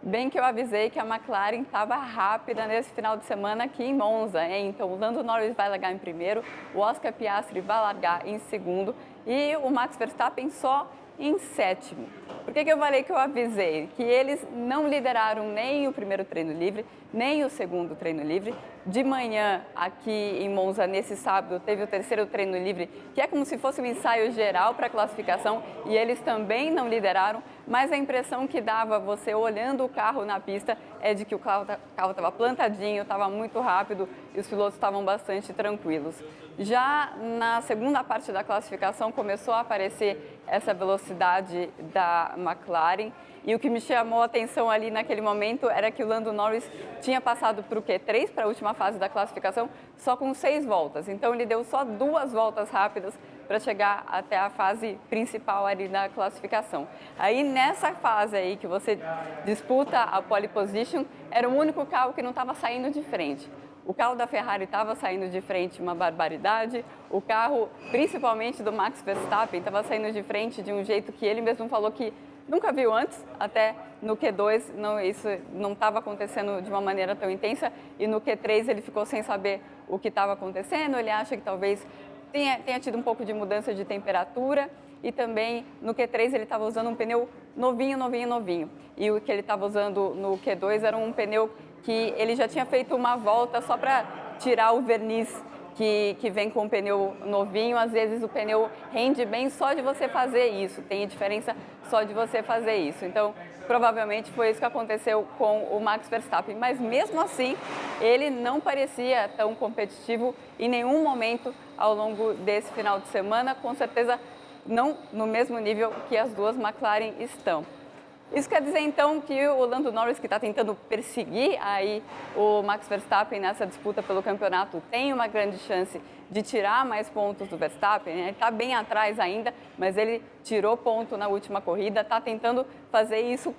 Bem que eu avisei que a McLaren estava rápida nesse final de semana aqui em Monza, hein? Então o Lando Norris vai largar em primeiro, o Oscar Piastri vai largar em segundo e o Max Verstappen só em sétimo. Por que eu falei que eu avisei? Que eles não lideraram nem o primeiro treino livre, nem o segundo treino livre. De manhã, aqui em Monza, nesse sábado, teve o terceiro treino livre, que é como se fosse um ensaio geral para a classificação, e eles também não lideraram, mas a impressão que dava você olhando o carro na pista é de que o carro estava plantadinho, estava muito rápido e os pilotos estavam bastante tranquilos. Já na segunda parte da classificação começou a aparecer essa velocidade da McLaren e o que me chamou a atenção ali naquele momento era que o Lando Norris tinha passado para o Q3, para a última fase da classificação, só com 6 voltas. Então ele deu só 2 voltas rápidas para chegar até a fase principal ali da classificação. Aí nessa fase aí que você disputa a pole position, era o único carro que não estava saindo de frente. O carro da Ferrari estava saindo de frente uma barbaridade, o carro, principalmente do Max Verstappen, estava saindo de frente de um jeito que ele mesmo falou que nunca viu antes, até no Q2 isso não estava acontecendo de uma maneira tão intensa e no Q3 ele ficou sem saber o que estava acontecendo, ele acha que talvez tenha tido um pouco de mudança de temperatura e também no Q3 ele estava usando um pneu novinho e o que ele estava usando no Q2 era um pneu que ele já tinha feito uma volta só para tirar o verniz que vem com o pneu novinho. Às vezes o pneu rende bem só de você fazer isso, tem diferença só de você fazer isso. Então, provavelmente foi isso que aconteceu com o Max Verstappen. Mas mesmo assim, ele não parecia tão competitivo em nenhum momento ao longo desse final de semana, com certeza não no mesmo nível que as duas McLaren estão. Isso quer dizer, então, que o Lando Norris, que está tentando perseguir aí o Max Verstappen nessa disputa pelo campeonato, tem uma grande chance de tirar mais pontos do Verstappen, né? Ele está bem atrás ainda, mas ele tirou ponto na última corrida, está tentando fazer isso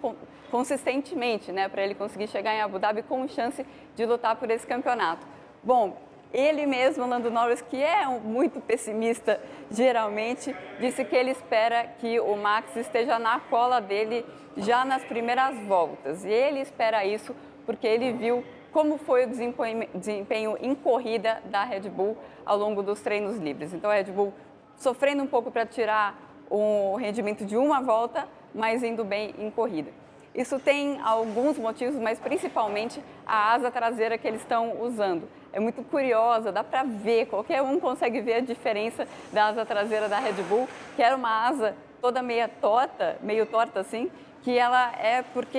consistentemente, né, para ele conseguir chegar em Abu Dhabi com chance de lutar por esse campeonato. Bom, ele mesmo, Lando Norris, que é muito pessimista geralmente, disse que ele espera que o Max esteja na cola dele já nas primeiras voltas. E ele espera isso porque ele viu como foi o desempenho em corrida da Red Bull ao longo dos treinos livres. Então a Red Bull sofrendo um pouco para tirar o rendimento de uma volta, mas indo bem em corrida. Isso tem alguns motivos, mas principalmente a asa traseira que eles estão usando. É muito curiosa, dá para ver, qualquer um consegue ver a diferença da asa traseira da Red Bull, que era uma asa toda meio torta assim, que ela é porque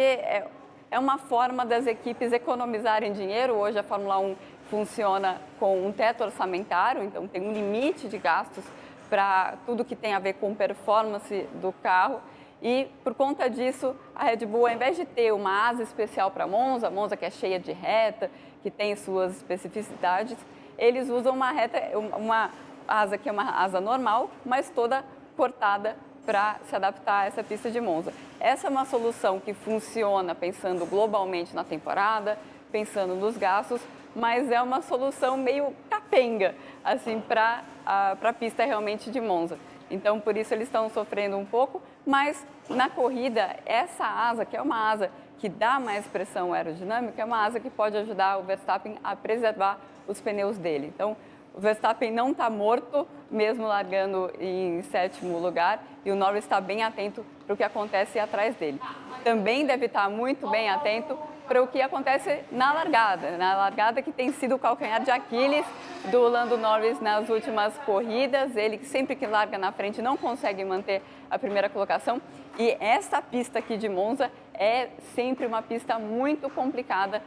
é uma forma das equipes economizarem dinheiro. Hoje a Fórmula 1 funciona com um teto orçamentário, então tem um limite de gastos para tudo que tem a ver com performance do carro. E por conta disso, a Red Bull, ao invés de ter uma asa especial para Monza que é cheia de reta, que tem suas especificidades, eles usam uma asa que é uma asa normal, mas toda cortada para se adaptar a essa pista de Monza. Essa é uma solução que funciona pensando globalmente na temporada, pensando nos gastos, mas é uma solução meio capenga, assim, para a pista realmente de Monza. Então, por isso eles estão sofrendo um pouco, mas na corrida, essa asa, que é uma asa que dá mais pressão aerodinâmica, é uma asa que pode ajudar o Verstappen a preservar os pneus dele. Então, o Verstappen não está morto, mesmo largando em 7º lugar, e o Norris está bem atento para o que acontece atrás dele. Também deve estar muito bem atento para o que acontece na largada que tem sido o calcanhar de Aquiles do Lando Norris nas últimas corridas. Ele sempre que larga na frente não consegue manter a primeira colocação. E essa pista aqui de Monza é sempre uma pista muito complicada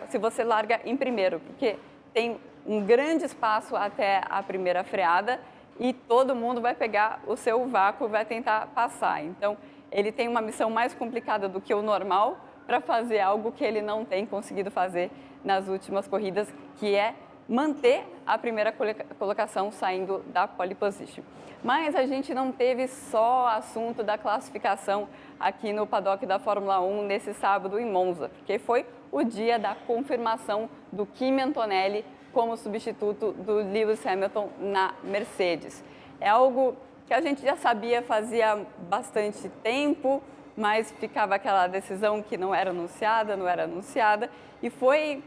se você larga em primeiro, porque tem um grande espaço até a primeira freada e todo mundo vai pegar o seu vácuo e vai tentar passar. Então, ele tem uma missão mais complicada do que o normal para fazer algo que ele não tem conseguido fazer nas últimas corridas, que é manter a primeira colocação saindo da pole position. Mas a gente não teve só assunto da classificação aqui no paddock da Fórmula 1 nesse sábado em Monza, porque foi o dia da confirmação do Kimi Antonelli como substituto do Lewis Hamilton na Mercedes. É algo que a gente já sabia fazia bastante tempo, mas ficava aquela decisão que não era anunciada, e foi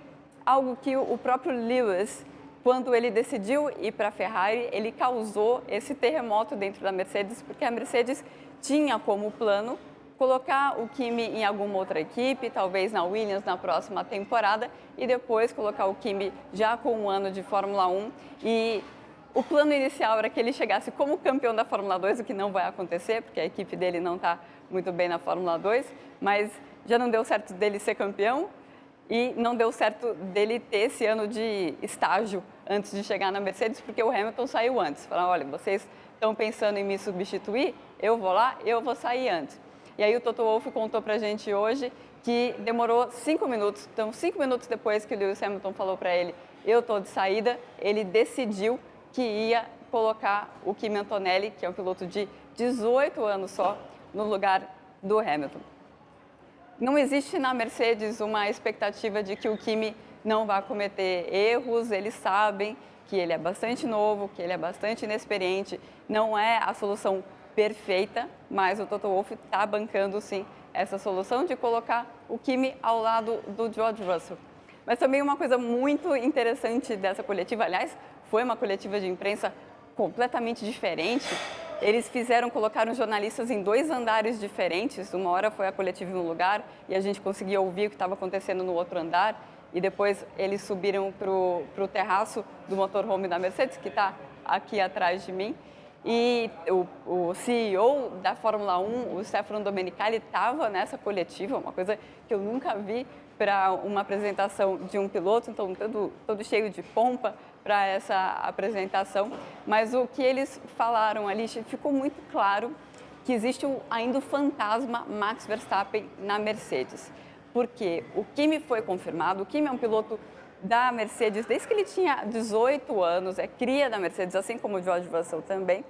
algo que o próprio Lewis, quando ele decidiu ir para a Ferrari, ele causou esse terremoto dentro da Mercedes, porque a Mercedes tinha como plano colocar o Kimi em alguma outra equipe, talvez na Williams na próxima temporada, e depois colocar o Kimi já com um ano de Fórmula 1. E o plano inicial era que ele chegasse como campeão da Fórmula 2, o que não vai acontecer, porque a equipe dele não está muito bem na Fórmula 2, mas já não deu certo dele ser campeão e não deu certo dele ter esse ano de estágio antes de chegar na Mercedes, porque o Hamilton saiu antes. Falaram, olha, vocês estão pensando em me substituir? Eu vou lá, eu vou sair antes. E aí o Toto Wolff contou para a gente hoje que demorou 5 minutos. Então, 5 minutos depois que o Lewis Hamilton falou para ele, eu estou de saída, ele decidiu que ia colocar o Kimi Antonelli, que é um piloto de 18 anos só, no lugar do Hamilton. Não existe na Mercedes uma expectativa de que o Kimi não vai cometer erros, eles sabem que ele é bastante novo, que ele é bastante inexperiente, não é a solução perfeita, mas o Toto Wolff está bancando sim essa solução de colocar o Kimi ao lado do George Russell. Mas também uma coisa muito interessante dessa coletiva, aliás, foi uma coletiva de imprensa completamente diferente. Eles colocaram jornalistas em 2 andares diferentes. Uma hora foi a coletiva em um lugar e a gente conseguia ouvir o que estava acontecendo no outro andar. E depois eles subiram para o terraço do motorhome da Mercedes, que está aqui atrás de mim. E o CEO da Fórmula 1, o Stefano Domenicali, estava nessa coletiva, uma coisa que eu nunca vi para uma apresentação de um piloto, então todo cheio de pompa para essa apresentação. Mas o que eles falaram ali, ficou muito claro que existe ainda o fantasma Max Verstappen na Mercedes. Porque o Kimi foi confirmado, o Kimi é um piloto da Mercedes desde que ele tinha 18 anos, é cria da Mercedes, assim como o George Russell também,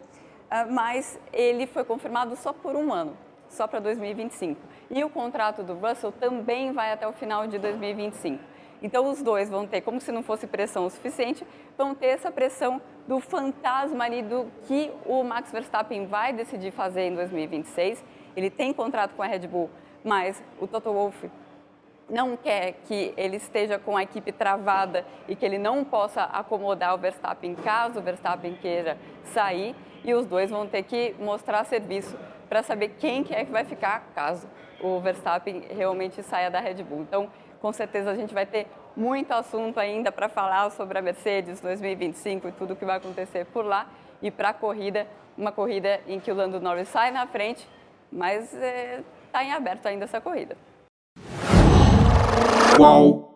mas ele foi confirmado só por um ano, só para 2025. E o contrato do Russell também vai até o final de 2025. Então os dois vão ter, como se não fosse pressão o suficiente, vão ter essa pressão do fantasma ali do que o Max Verstappen vai decidir fazer em 2026. Ele tem contrato com a Red Bull, mas o Toto Wolff não quer que ele esteja com a equipe travada e que ele não possa acomodar o Verstappen caso o Verstappen queira sair, e os dois vão ter que mostrar serviço para saber quem que é que vai ficar caso o Verstappen realmente saia da Red Bull. Então, com certeza a gente vai ter muito assunto ainda para falar sobre a Mercedes 2025 e tudo o que vai acontecer por lá. E para a corrida, uma corrida em que o Lando Norris sai na frente, mas está em aberto ainda essa corrida. Qual?